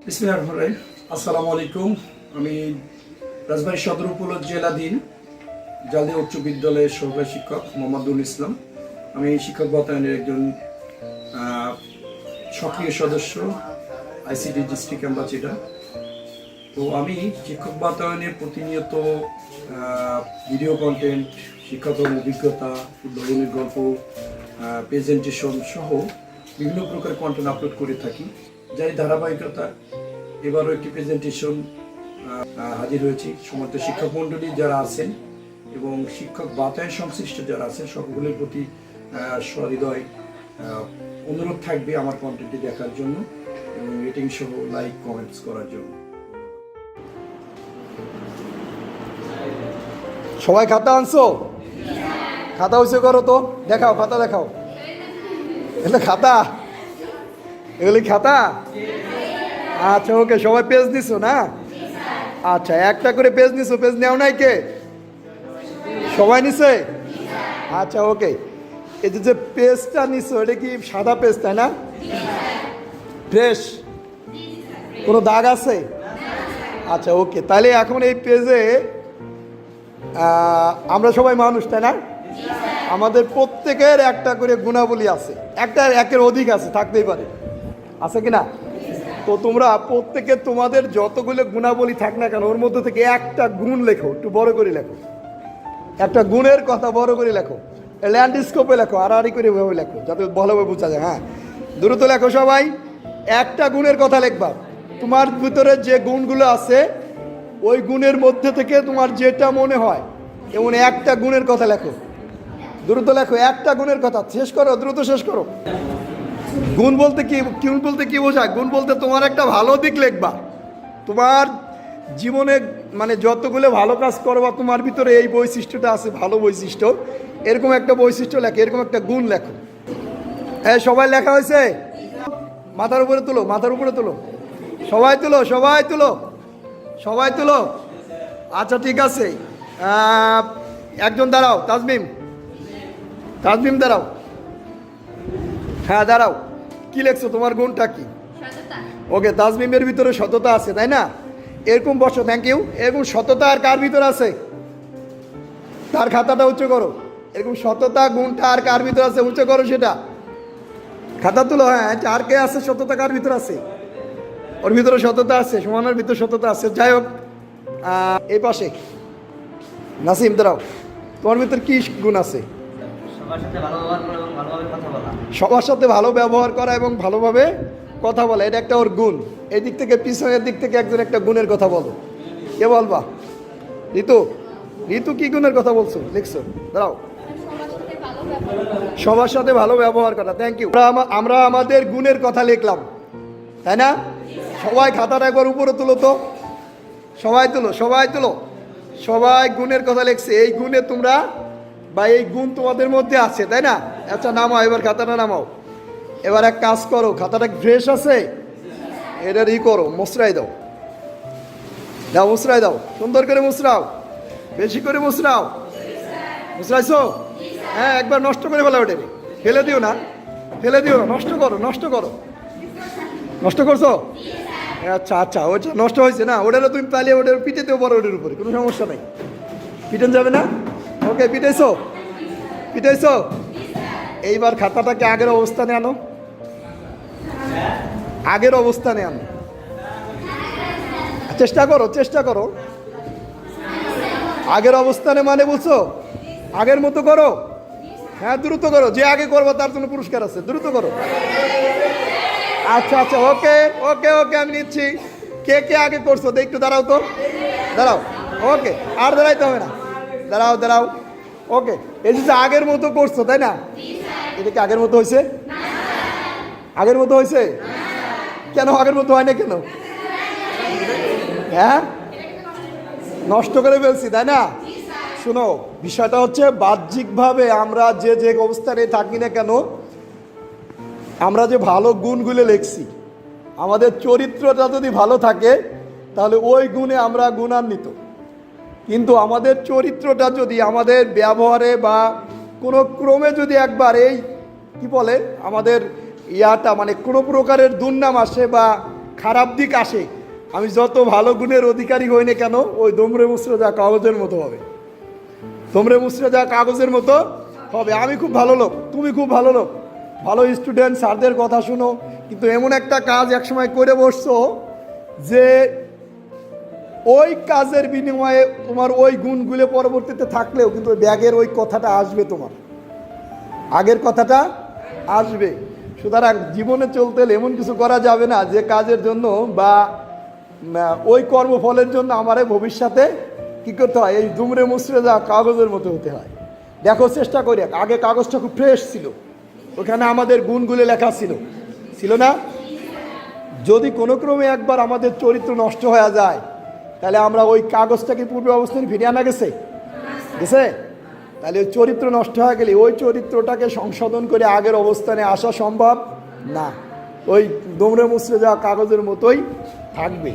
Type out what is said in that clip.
বিসমিল্লাহির রহমানির রহিম। আসসালামু আলাইকুম। আমি রাজবাড়ী সদর উপজেলা জেলাধীন জালদিয়া উচ্চ বিদ্যালয়ের সহকারী শিক্ষক মোহাম্মদুল ইসলাম। আমি শিক্ষক বাতায়নের একজন সক্রিয় সদস্য, আইসিটি ডিস্ট্রিক্ট অ্যাম্বাসেডর। তো আমি শিক্ষক বাতায়নের প্রতিনিয়ত ভিডিও কন্টেন্ট, শিক্ষাগত অভিজ্ঞতা, উদ্ভাবনের গল্প, প্রেজেন্টেশন সহ বিভিন্ন প্রকার কন্টেন্ট আপলোড করে থাকি। যার ধারাবাহিকতা এবারও একটি প্রেজেন্টেশন হাজির হয়েছি। সমস্ত শিক্ষক মণ্ডলী যারা আছেন এবং শিক্ষক বাতায়ন সংশ্লিষ্ট যারা আছেন সকলের প্রতি সহৃদয় অনুরোধ থাকবে আমার কন্টেন্টটি দেখার জন্য এবং রেটিং সহ লাইক কমেন্টস করার জন্য। সবাই খাতা আনছো? খাতা হয়েছে করো তো, দেখাও খাতা, দেখাও। এগুলো খাতা, এগুলি খাতা। আচ্ছা ওকে, সবাই পেজ নিছো না? আচ্ছা, একটা করে পেজ নিছো, পেজ নেও নাই কে? সবাই নিছে? আচ্ছা ওকে, এই যে পেজটা নিছো এটা কি সাদা পেজ তাই না? ফ্রেশ, কোনো দাগ আছে? আচ্ছা ওকে, তাহলে এখন এই পেজে আমরা সবাই মানুষ তাই না? আমাদের প্রত্যেকের একটা করে গুণাবলী আছে, একটা একের অধিক আছে, থাকতেই পারে, আছে কি না? তো তোমরা প্রত্যেকে তোমাদের যতগুলো গুণাবলী থাক না কেন ওর মধ্যে থেকে একটা গুণ লেখো, একটু বড় করে লেখো, একটা গুণের কথা বড় করে লেখো, ল্যান্ডস্কেপে লেখো, আড়াআড়ি করে ভাবে লেখো যাতে ভালোভাবে বোঝা যায়। হ্যাঁ, দ্রুত লেখো সবাই, একটা গুণের কথা লিখবা। তোমার ভিতরে যে গুণগুলো আছে ওই গুণের মধ্যে থেকে তোমার যেটা মনে হয় এমন একটা গুণের কথা লেখো, দ্রুত লেখো, একটা গুণের কথা। শেষ করো, দ্রুত শেষ করো। গুণ বলতে কি, গুণ বলতে কি বোঝায়? গুণ বলতে তোমার একটা ভালো দিক লিখবা, তোমার জীবনে মানে যতগুলো ভালো কাজ করবা তোমার ভিতরে এই বৈশিষ্ট্যটা আছে, ভালো বৈশিষ্ট্য, এরকম একটা বৈশিষ্ট্য লেখো, এরকম একটা গুণ লেখো। হ্যাঁ, সবাই লেখা হয়েছে? মাথার উপরে তুলো, মাথার উপরে তুলো, সবাই তুলো, সবাই তুলো, সবাই তুলো। আচ্ছা ঠিক আছে, একজন দাঁড়াও, তাজমিম, তাজমিম দাঁড়াও। হ্যাঁ দাঁড়াও, কি লেখছো, তোমার গুণটা কি? ওকে, তাজমিমের ভিতরে সততা আছে তাই না? এরকম বসো, থ্যাংক ইউ। এরকম সততা আর কার ভিতরে আছে? তার খাতাটা উঁচু করো। এরকম সততা গুণটা আর কার ভিতরে আছে? উঁচু করো সেটা, খাতা তুলো। হ্যাঁ, আর কে আছে সততা, কার ভিতরে আছে? ওর ভিতরে সততা আছে, সুমনের ভিতরে সততা আছে। যাই হোক, এই পাশে নাসিম দাঁড়াও, তোমার ভিতরে কি গুণ আছে? সবার সাথে ভালো ব্যবহার করা এবং ভালোভাবে কথা বলা, এটা একটা ওর গুণ। এই দিক থেকে পিছনের দিক থেকে একজন একটা গুণের কথা বলো, কে বলবা? ঋতু, ঋতু কি গুণের কথা বলছো, লিখছো? দাঁড়াও, সবার সাথে ভালো ব্যবহার করা, থ্যাংক ইউ। আমরা আমাদের গুণের কথা লিখলাম তাই না? সবাই খাতাটা একবার উপরে তুলো তো, সবাই তুলো, সবাই তুলো, সবাই গুণের কথা লিখছে। এই গুণে তোমরা বা এই গুণ তোমাদের মধ্যে আছে তাই না? আচ্ছা নামাও, এবার খাতাটা নামাও। এবার এক কাজ করো, খাতাটা ফ্রেশ আছে, এটার করো, মুসরাই দাও, দাও মুসরাই দাও, সুন্দর করে মুসরাও, বেশি করে মুসরাও। মুসরাইছো? হ্যাঁ, একবার নষ্ট করে ফেলা, ওটা ফেলে দিও না, ফেলে দিও না, নষ্ট করো, নষ্ট করো। নষ্ট করছো? আচ্ছা আচ্ছা, ওটা নষ্ট হয়েছে না, ওটারও তুমি পালিয়ে ওটার পিঠেতেও বড়, ওটার উপরে কোনো সমস্যা নেই, পিটান যাবে না। ওকে, পিটাইছো? পিটাইছো? এইবার খাতাটাকে আগের অবস্থানে আনো, আগের অবস্থানে আনো, চেষ্টা করো, চেষ্টা করো। আগের অবস্থানে মানে বলছো আগের মতো করো। হ্যাঁ দ্রুত করো, যে আগে করবো তার জন্য পুরস্কার আছে, দ্রুত করো। আচ্ছা আচ্ছা, ওকে ওকে ওকে, আমি নিচ্ছি। কে কে আগে করছো একটু দাঁড়াও তো, দাঁড়াও। ওকে, আর দাঁড়াইতে হবে না, দাঁড়াও দাঁড়াও। ওকে, এই যে আগের মতো করছো তাই না? এটা কি আগের মতো হয়েছে? আগের মতো হয়েছে? কেন আগের মতো হয় না কেন? হ্যাঁ, নষ্ট করে ফেলছি তাই না? শোনো, বিষয়টা হচ্ছে বাহ্যিকভাবে আমরা যে যে অবস্থানে থাকি না কেন, আমরা যে ভালো গুণগুলো লিখছি, আমাদের চরিত্রটা যদি ভালো থাকে তাহলে ওই গুণে আমরা গুণান্বিত। কিন্তু আমাদের চরিত্রটা যদি আমাদের ব্যবহারে বা কোনো ক্রমে যদি একবার এই কি বলে আমাদের ইয়াটা মানে কোনো প্রকারের দুর্নাম আসে বা খারাপ দিক আসে, আমি যত ভালো গুণের অধিকারী হই না কেন, ওই দুমড়ে মুচড়ে যা কাগজের মতো হবে, দুমড়ে মুচড়ে যা কাগজের মতো হবে। আমি খুব ভালো লোক, তুমি খুব ভালো লোক, ভালো স্টুডেন্ট, স্যারদের কথা শুনো, কিন্তু এমন একটা কাজ একসময় করে বসছো যে ওই কাজের বিনিময়ে তোমার ওই গুণগুলো পরবর্তীতে থাকলেও কিন্তু ওই ব্যাগের ওই কথাটা আসবে, তোমার আগের কথাটা আসবে। সুতরাং জীবনে চলতে হলে এমন কিছু করা যাবে না যে কাজের জন্য বা ওই কর্মফলের জন্য আমার ভবিষ্যতে কী করতে হয়, এই দুমড়ে মুচড়ে যা কাগজের মতো হতে হয়। দেখো চেষ্টা করি, আগে কাগজটা খুব ফ্রেশ ছিল, ওখানে আমাদের গুণগুলো লেখা ছিল, ছিল না? যদি কোনো ক্রমে একবার আমাদের চরিত্র নষ্ট হয়ে যায়, তাহলে আমরা ওই কাগজটাকে পূর্বে অবস্থানে ফিরিয়ে আনা গেছে, তাহলে ওই চরিত্র নষ্ট হয়ে গেলে ওই চরিত্রটাকে সংশোধন করে আগের অবস্থানে আসা সম্ভব না, ওই দুমড়ে মুচড়ে যাওয়া কাগজের মতোই থাকবে।